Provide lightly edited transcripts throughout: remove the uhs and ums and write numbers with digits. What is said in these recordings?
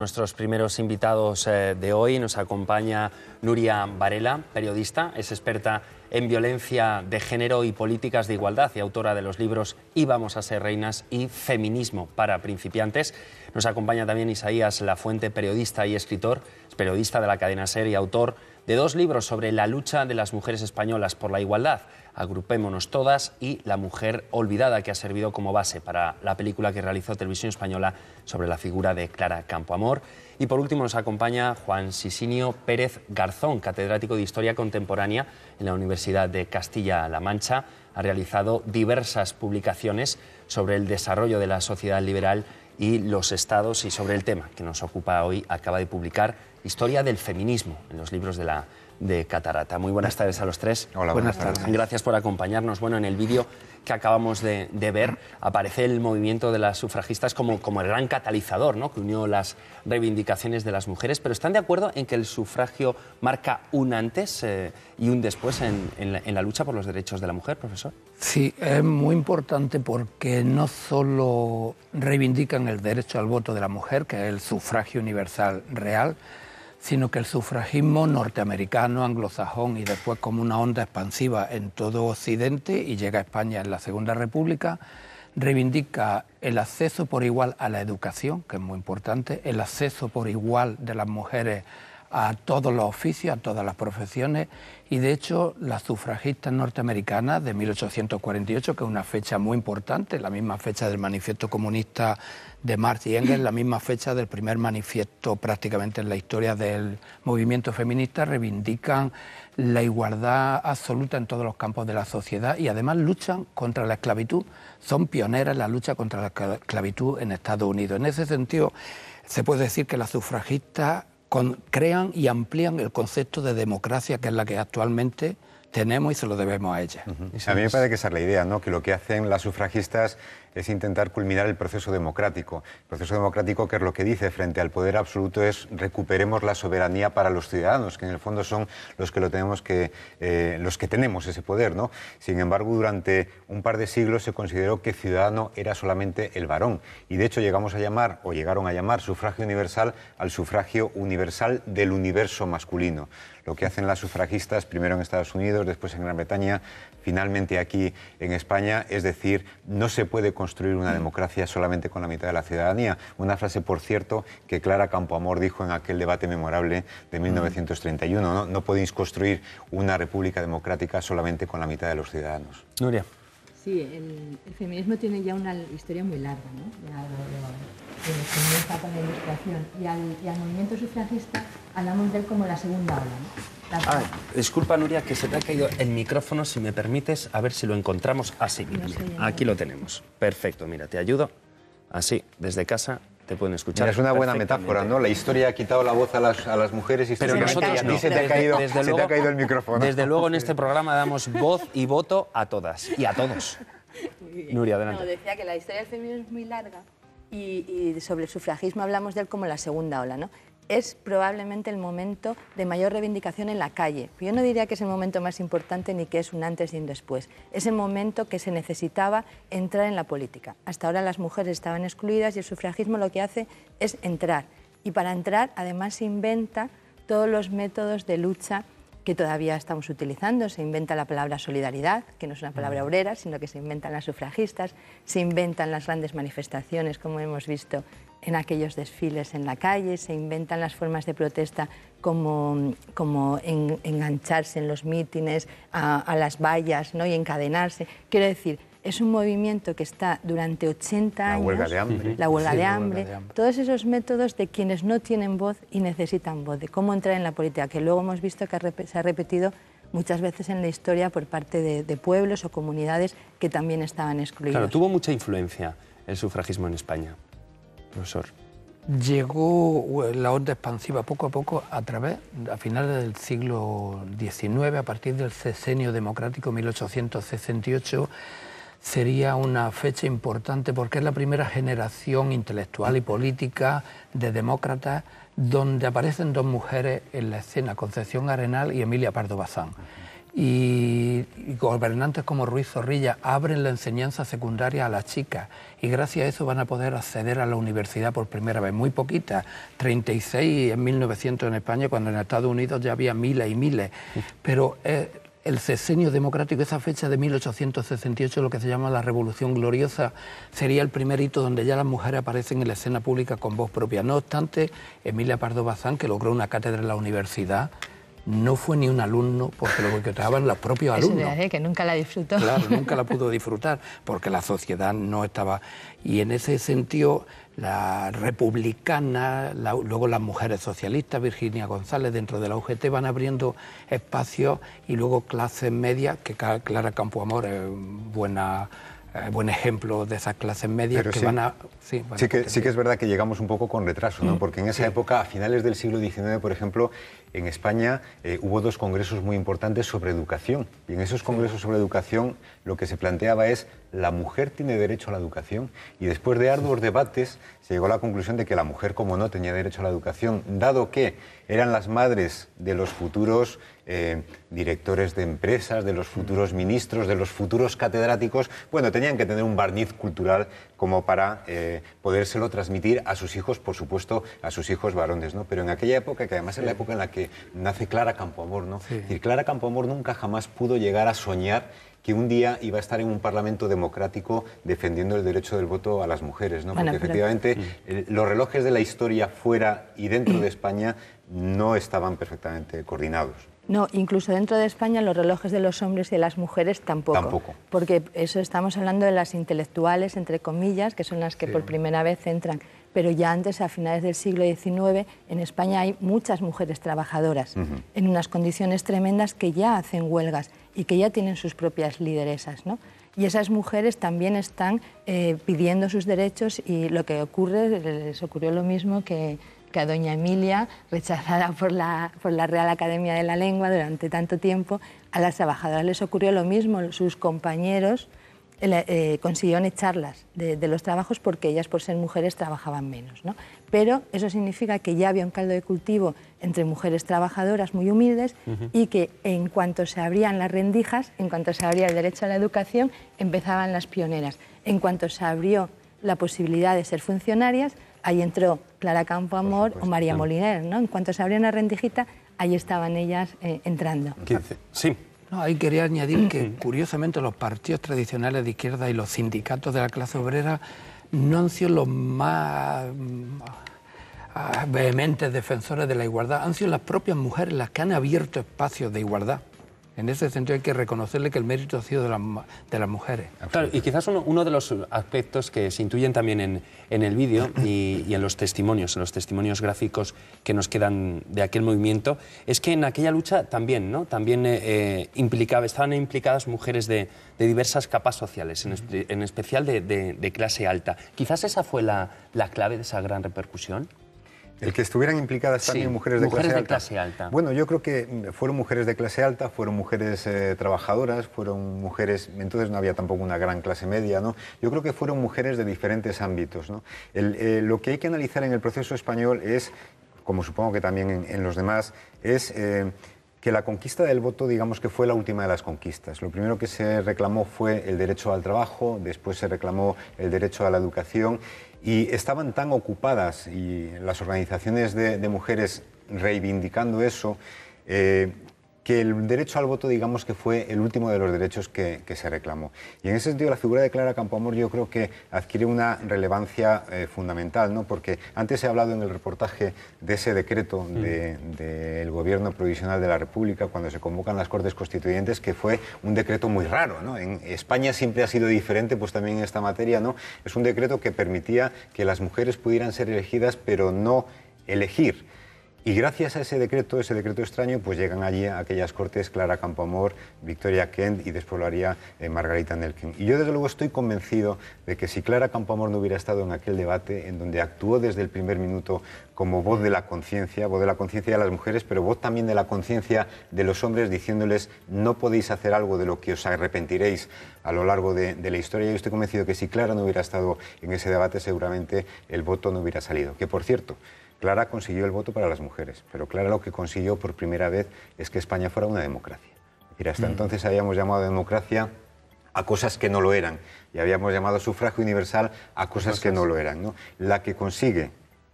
Nuestros primeros invitados de hoy nos acompaña Nuria Varela, periodista, es experta en violencia de género y políticas de igualdad y autora de los libros Y vamos a ser reinas y Feminismo para principiantes. Nos acompaña también Isaías Lafuente, periodista y escritor, es periodista de la cadena SER y autor de 2 libros sobre la lucha de las mujeres españolas por la igualdad, Agrupémonos todas y La mujer olvidada, que ha servido como base para la película que realizó Televisión Española sobre la figura de Clara Campoamor. Y por último nos acompaña Juan Sisinio Pérez Garzón, catedrático de Historia Contemporánea en la Universidad de Castilla-La Mancha. Ha realizado diversas publicaciones sobre el desarrollo de la sociedad liberal y los estados, y sobre el tema que nos ocupa hoy acaba de publicar Historia del feminismo en los libros de Catarata. Muy buenas tardes a los tres. Hola, buenas tardes. Gracias por acompañarnos. Bueno, en el vídeo que acabamos de ver aparece el movimiento de las sufragistas como el gran catalizador, ¿no?, que unió las reivindicaciones de las mujeres. Pero ¿están de acuerdo en que el sufragio marca un antes y un después en la lucha por los derechos de la mujer, profesor? Sí, es muy importante porque no solo reivindican el derecho al voto de la mujer, que es el sufragio universal real, sino que el sufragismo norteamericano, anglosajón y después como una onda expansiva en todo Occidente y llega a España en la Segunda República, reivindica el acceso por igual a la educación, que es muy importante, el acceso por igual de las mujeres a todos los oficios, a todas las profesiones, y de hecho las sufragistas norteamericanas de 1848, que es una fecha muy importante, la misma fecha del manifiesto comunista de Marx y Engels, la misma fecha del primer manifiesto prácticamente en la historia del movimiento feminista, reivindican la igualdad absoluta en todos los campos de la sociedad y además luchan contra la esclavitud, son pioneras en la lucha contra la esclavitud en Estados Unidos. En ese sentido, se puede decir que las sufragistas crean y amplían el concepto de democracia, que es la que actualmente tenemos y se lo debemos a ellas. A mí me parece que esa es la idea, ¿no?, que lo que hacen las sufragistas es intentar culminar el proceso democrático. El proceso democrático, que es lo que dice frente al poder absoluto, es recuperemos la soberanía para los ciudadanos, que en el fondo son los que los que tenemos ese poder, ¿no? Sin embargo, durante un par de siglos se consideró que ciudadano era solamente el varón. Y de hecho llegaron a llamar sufragio universal al sufragio universal del universo masculino. Lo que hacen las sufragistas, primero en Estados Unidos, después en Gran Bretaña, finalmente aquí en España, es decir, no se puede construir una democracia solamente con la mitad de la ciudadanía. Una frase, por cierto, que Clara Campoamor dijo en aquel debate memorable de 1931, ¿no? No podéis construir una república democrática solamente con la mitad de los ciudadanos. Nuria. Sí, el feminismo tiene ya una historia muy larga, ¿no? Comienza con la Ilustración y al movimiento sufragista hablamos de él como la segunda ola, ¿no? Disculpa, Nuria, que se te ha caído el micrófono, si me permites, a ver si lo encontramos así. No sé, aquí lo tenemos. Perfecto, mira, te ayudo. Así, desde casa te pueden escuchar. Mira, es una buena metáfora, ¿no? La historia ha quitado la voz a las mujeres y pero nosotros a ti se te ha caído el micrófono. Desde luego en este programa damos voz y voto a todas y a todos. Nuria, adelante. No, decía que la historia del feminismo es muy larga y sobre el sufragismo hablamos de él como la segunda ola, ¿no? Es probablemente el momento de mayor reivindicación en la calle. Yo no diría que es el momento más importante ni que es un antes y un después. Es el momento que se necesitaba entrar en la política. Hasta ahora las mujeres estaban excluidas y el sufragismo lo que hace es entrar. Y para entrar, además, se inventa todos los métodos de lucha que todavía estamos utilizando. Se inventa la palabra solidaridad, que no es una palabra obrera, sino que se inventan las sufragistas, se inventan las grandes manifestaciones, como hemos visto en aquellos desfiles en la calle, se inventan las formas de protesta como engancharse en los mítines a las vallas, ¿no?, y encadenarse. Quiero decir, es un movimiento que está durante 80 años... La huelga de hambre. La huelga de hambre. Todos esos métodos de quienes no tienen voz y necesitan voz, de cómo entrar en la política, que luego hemos visto que se ha repetido muchas veces en la historia por parte de pueblos o comunidades que también estaban excluidos. Claro, tuvo mucha influencia el sufragismo en España, profesor. Llegó la onda expansiva poco a poco a finales del siglo XIX, a partir del Sexenio Democrático 1868, sería una fecha importante porque es la primera generación intelectual y política de demócratas donde aparecen 2 mujeres en la escena, Concepción Arenal y Emilia Pardo Bazán. y gobernantes como Ruiz Zorrilla abren la enseñanza secundaria a las chicas y gracias a eso van a poder acceder a la universidad por primera vez, muy poquitas, 36 en 1900 en España, cuando en Estados Unidos ya había miles y miles, pero el sexenio democrático, esa fecha de 1868, lo que se llama la Revolución Gloriosa, sería el primer hito donde ya las mujeres aparecen en la escena pública con voz propia. No obstante, Emilia Pardo Bazán, que logró una cátedra en la universidad, no fue ni un alumno porque lo boicoteaban los propios alumnos. Eso de que nunca la disfrutó. Claro, nunca la pudo disfrutar porque la sociedad no estaba... Y en ese sentido, la republicana, luego las mujeres socialistas, Virginia González, dentro de la UGT, van abriendo espacios y luego clases medias, que Clara Campoamor es buen ejemplo de esas clases medias. Pero que sí, van a... Sí que es verdad que llegamos un poco con retraso, ¿no? Porque en esa época, a finales del siglo XIX, por ejemplo, en España hubo 2 congresos muy importantes sobre educación. Y en esos congresos sobre educación lo que se planteaba es: la mujer tiene derecho a la educación. Y después de arduos debates se llegó a la conclusión de que la mujer, como no, tenía derecho a la educación, dado que eran las madres de los futuros directores de empresas, de los futuros ministros, de los futuros catedráticos. Bueno, tenían que tener un barniz cultural como para podérselo transmitir a sus hijos, por supuesto, a sus hijos varones, ¿no? Pero en aquella época, que además es la época en la que nace Clara Campoamor, ¿no? Sí. Es decir, Clara Campoamor nunca jamás pudo llegar a soñar que un día iba a estar en un parlamento democrático defendiendo el derecho del voto a las mujeres, ¿no? Porque efectivamente los relojes de la historia fuera y dentro de España no estaban perfectamente coordinados. No, incluso dentro de España los relojes de los hombres y de las mujeres tampoco. Porque eso estamos hablando de las intelectuales, entre comillas, que son las que por primera vez entran. Pero ya antes, a finales del siglo XIX, en España hay muchas mujeres trabajadoras en unas condiciones tremendas que ya hacen huelgas y que ya tienen sus propias lideresas, ¿no? Y esas mujeres también están pidiendo sus derechos y lo que ocurre, les ocurrió lo mismo que a doña Emilia, rechazada por la Real Academia de la Lengua durante tanto tiempo. A las trabajadoras les ocurrió lo mismo, sus compañeros consiguieron echarlas de los trabajos porque ellas, por ser mujeres, trabajaban menos, ¿no? Pero eso significa que ya había un caldo de cultivo entre mujeres trabajadoras muy humildes y que en cuanto se abrían las rendijas, en cuanto se abría el derecho a la educación, empezaban las pioneras. En cuanto se abrió la posibilidad de ser funcionarias, ahí entró Clara Campoamor o María Moliner, ¿no? En cuanto se abrió una rendijita, ahí estaban ellas entrando. Sí. No, ahí quería añadir que, curiosamente, los partidos tradicionales de izquierda y los sindicatos de la clase obrera no han sido los más vehementes defensores de la igualdad, han sido las propias mujeres las que han abierto espacios de igualdad. En ese sentido hay que reconocerle que el mérito ha sido de las mujeres. Claro, y quizás uno de los aspectos que se intuyen también en el vídeo y en los testimonios gráficos que nos quedan de aquel movimiento, es que en aquella lucha también, ¿no? También estaban implicadas mujeres de diversas capas sociales, en especial de clase alta. Quizás esa fue la clave de esa gran repercusión. El que estuvieran implicadas también mujeres de clase alta. Bueno, yo creo que fueron mujeres de clase alta, fueron mujeres trabajadoras, fueron mujeres... Entonces no había tampoco una gran clase media, ¿no? Yo creo que fueron mujeres de diferentes ámbitos, ¿no? Lo que hay que analizar en el proceso español es, como supongo que también en los demás, es... que la conquista del voto, digamos que fue la última de las conquistas. Lo primero que se reclamó fue el derecho al trabajo, después se reclamó el derecho a la educación, y estaban tan ocupadas y las organizaciones de mujeres reivindicando eso, que el derecho al voto, digamos que fue el último de los derechos que se reclamó. Y en ese sentido la figura de Clara Campoamor yo creo que adquiere una relevancia fundamental, ¿no? Porque antes he hablado en el reportaje de ese decreto del Gobierno Provisional de la República, cuando se convocan las Cortes Constituyentes, que fue un decreto muy raro, ¿no? En España siempre ha sido diferente, pues también en esta materia, ¿no? Es un decreto que permitía que las mujeres pudieran ser elegidas, pero no elegir. Y gracias a ese decreto extraño, pues llegan allí a aquellas cortes Clara Campoamor, Victoria Kent y después lo haría Margarita Nelken. Y yo desde luego estoy convencido de que si Clara Campoamor no hubiera estado en aquel debate, en donde actuó desde el primer minuto como voz de la conciencia de las mujeres, pero voz también de la conciencia de los hombres, diciéndoles no podéis hacer algo de lo que os arrepentiréis a lo largo de la historia, yo estoy convencido que si Clara no hubiera estado en ese debate, seguramente el voto no hubiera salido. Que por cierto, Clara consiguió el voto para las mujeres, pero Clara lo que consiguió por primera vez es que España fuera una democracia. Y hasta entonces habíamos llamado democracia a cosas que no lo eran, y habíamos llamado sufragio universal a cosas que no lo eran, ¿no?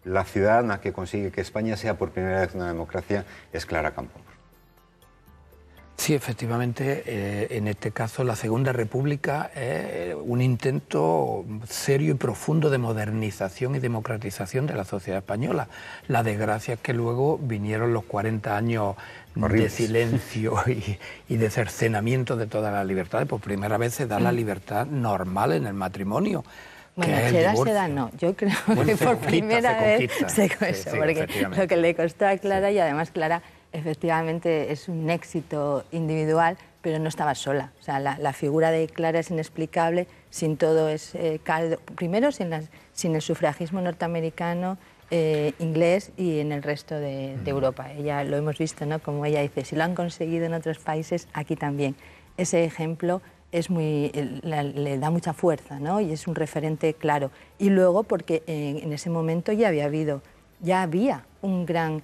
La ciudadana que consigue que España sea por primera vez una democracia es Clara Campoamor. Sí, efectivamente, en este caso la Segunda República es un intento serio y profundo de modernización y democratización de la sociedad española. La desgracia es que luego vinieron los 40 años de silencio y de cercenamiento de todas las libertades. Por primera vez se da la libertad normal en el matrimonio. Bueno, se da, no. Yo creo que por primera vez se conquista, porque lo que le costó a Clara, y además Clara efectivamente es un éxito individual, pero no estaba sola. O sea, la figura de Clara es inexplicable sin todo ese caldo. Primero, sin el sufragismo norteamericano, inglés y en el resto de Europa. Ella, lo hemos visto, ¿no? Como ella dice, si lo han conseguido en otros países, aquí también. Ese ejemplo le da mucha fuerza, ¿no? Y es un referente claro. Y luego, porque en ese momento ya había un gran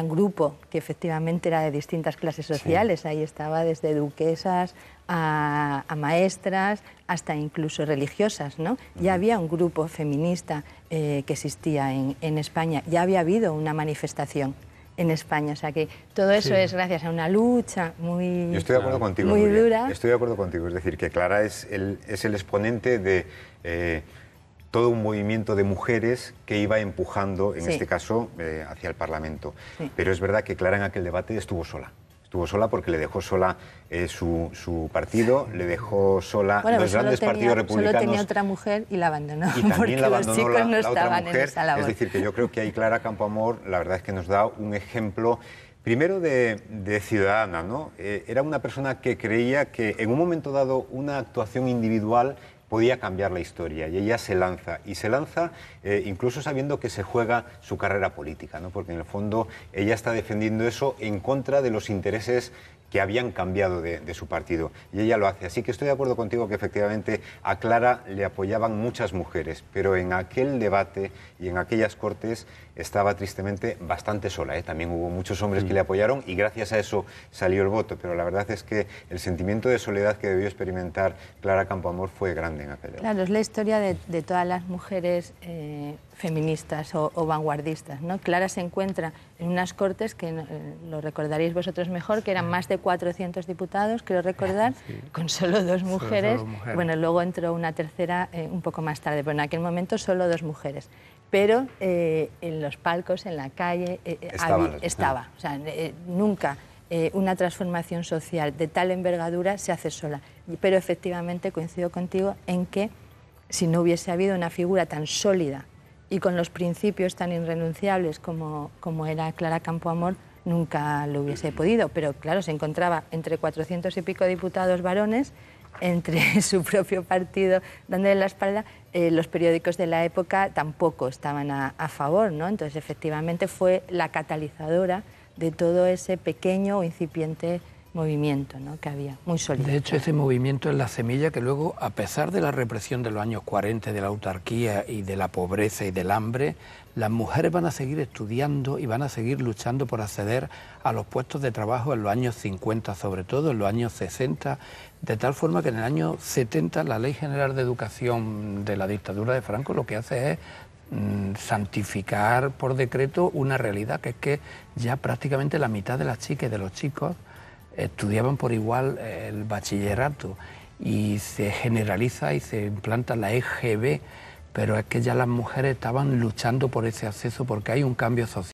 grupo que efectivamente era de distintas clases sociales. Sí. Ahí estaba desde duquesas a maestras hasta incluso religiosas, ¿no? Ya había un grupo feminista que existía en España, ya había habido una manifestación en España, o sea que todo eso es gracias a una lucha muy Yo estoy de acuerdo contigo, muy dura. Estoy de acuerdo contigo, es decir, que Clara es el exponente de todo un movimiento de mujeres que iba empujando, en este caso, hacia el Parlamento. Sí. Pero es verdad que Clara en aquel debate estuvo sola. Estuvo sola porque le dejó sola su partido, le dejó sola los grandes partidos republicanos. Solo tenía otra mujer y la abandonó. Y también la abandonó los chicos no la otra mujer. En esa labor. Es decir, que yo creo que ahí Clara Campoamor, la verdad es que nos da un ejemplo, primero de ciudadana, ¿no? Era una persona que creía que en un momento dado una actuación individual podía cambiar la historia, y ella se lanza incluso sabiendo que se juega su carrera política, ¿no? Porque en el fondo ella está defendiendo eso en contra de los intereses que habían cambiado de su partido, y ella lo hace. Así que estoy de acuerdo contigo que efectivamente a Clara le apoyaban muchas mujeres, pero en aquel debate y en aquellas cortes estaba tristemente bastante sola, ¿eh? También hubo muchos hombres que le apoyaron y gracias a eso salió el voto, pero la verdad es que el sentimiento de soledad que debió experimentar Clara Campoamor fue grande en aquel debate. Claro, es la historia de todas las mujeres feministas o vanguardistas, ¿no? Clara se encuentra en unas cortes que lo recordaréis vosotros mejor, que eran más de 400 diputados, creo recordar, con solo dos mujeres. Bueno, luego entró una tercera un poco más tarde, pero en aquel momento solo dos mujeres. Pero en los palcos, en la calle, estaba. O sea, nunca una transformación social de tal envergadura se hace sola. Pero efectivamente coincido contigo en que si no hubiese habido una figura tan sólida y con los principios tan irrenunciables como era Clara Campoamor, nunca lo hubiese podido. Pero claro, se encontraba entre 400 y pico diputados varones, entre su propio partido dándole la espalda. Los periódicos de la época tampoco estaban a favor, ¿no? Entonces, efectivamente, fue la catalizadora de todo ese pequeño o incipiente movimiento, ¿no?, que había, muy sólido. De hecho, ese movimiento es la semilla que luego, a pesar de la represión de los años 40, de la autarquía y de la pobreza y del hambre, las mujeres van a seguir estudiando y van a seguir luchando por acceder a los puestos de trabajo en los años 50, sobre todo en los años 60, de tal forma que en el año 70 la Ley General de Educación de la dictadura de Franco lo que hace es santificar por decreto una realidad, que es que ya prácticamente la mitad de las chicas y de los chicos estudiaban por igual el bachillerato, y se generaliza y se implanta la EGB, pero es que ya las mujeres estaban luchando por ese acceso porque hay un cambio social.